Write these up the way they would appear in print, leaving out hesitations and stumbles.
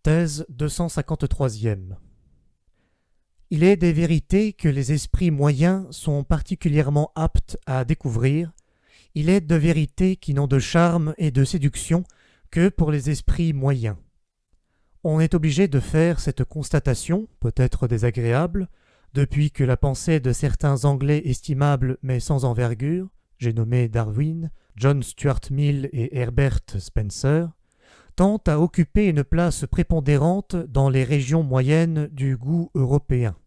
Thèse 253e. Il est des vérités que les esprits moyens sont particulièrement aptes à découvrir. Il est de vérités qui n'ont de charme et de séduction que pour les esprits moyens. On est obligé de faire cette constatation, peut-être désagréable, depuis que la pensée de certains Anglais estimables mais sans envergure, j'ai nommé Darwin, John Stuart Mill et Herbert Spencer, tend à occuper une place prépondérante dans les régions moyennes du goût européen.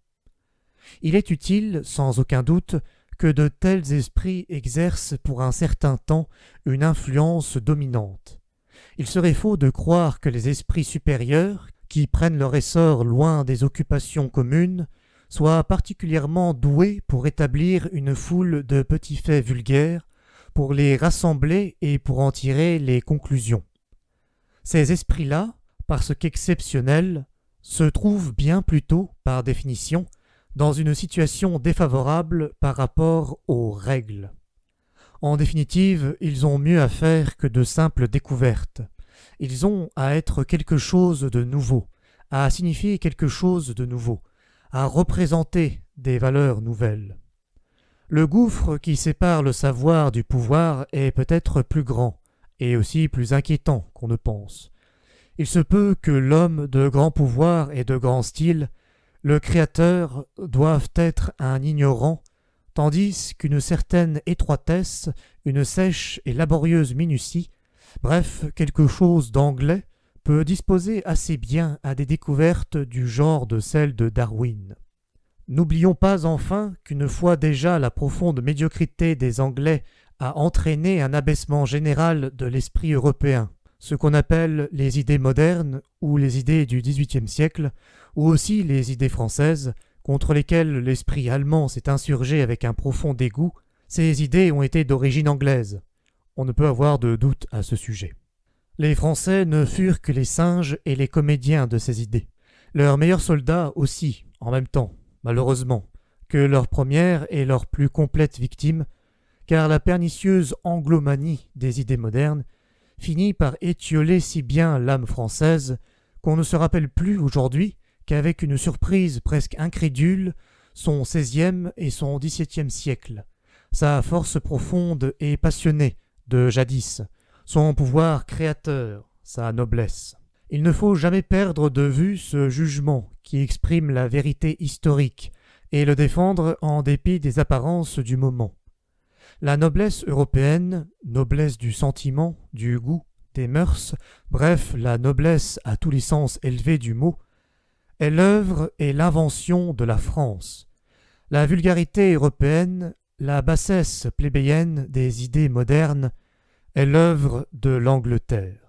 Il est utile, sans aucun doute, que de tels esprits exercent pour un certain temps une influence dominante. Il serait faux de croire que les esprits supérieurs, qui prennent leur essor loin des occupations communes, soient particulièrement doués pour établir une foule de petits faits vulgaires, pour les rassembler et pour en tirer les conclusions. Ces esprits-là, parce qu'exceptionnels, se trouvent bien plutôt, par définition, dans une situation défavorable par rapport aux règles. En définitive, ils ont mieux à faire que de simples découvertes. Ils ont à être quelque chose de nouveau, à signifier quelque chose de nouveau, à représenter des valeurs nouvelles. Le gouffre qui sépare le savoir du pouvoir est peut-être plus grand, et aussi plus inquiétant qu'on ne pense. Il se peut que l'homme de grand pouvoir et de grand style, le créateur, doive être un ignorant, tandis qu'une certaine étroitesse, une sèche et laborieuse minutie, bref, quelque chose d'anglais, peut disposer assez bien à des découvertes du genre de celles de Darwin. N'oublions pas enfin qu'une fois déjà la profonde médiocrité des Anglais a entraîné un abaissement général de l'esprit européen, ce qu'on appelle les idées modernes ou les idées du XVIIIe siècle, ou aussi les idées françaises, contre lesquelles l'esprit allemand s'est insurgé avec un profond dégoût. Ces idées ont été d'origine anglaise. On ne peut avoir de doute à ce sujet. Les Français ne furent que les singes et les comédiens de ces idées. Leurs meilleurs soldats aussi, en même temps, malheureusement, que leurs premières et leurs plus complètes victimes, car la pernicieuse anglomanie des idées modernes finit par étioler si bien l'âme française qu'on ne se rappelle plus aujourd'hui qu'avec une surprise presque incrédule son XVIe et son XVIIe siècle, sa force profonde et passionnée de jadis, son pouvoir créateur, sa noblesse. Il ne faut jamais perdre de vue ce jugement qui exprime la vérité historique et le défendre en dépit des apparences du moment. La noblesse européenne, noblesse du sentiment, du goût, des mœurs, bref, la noblesse à tous les sens élevés du mot, est l'œuvre et l'invention de la France. La vulgarité européenne, la bassesse plébéienne des idées modernes, est l'œuvre de l'Angleterre.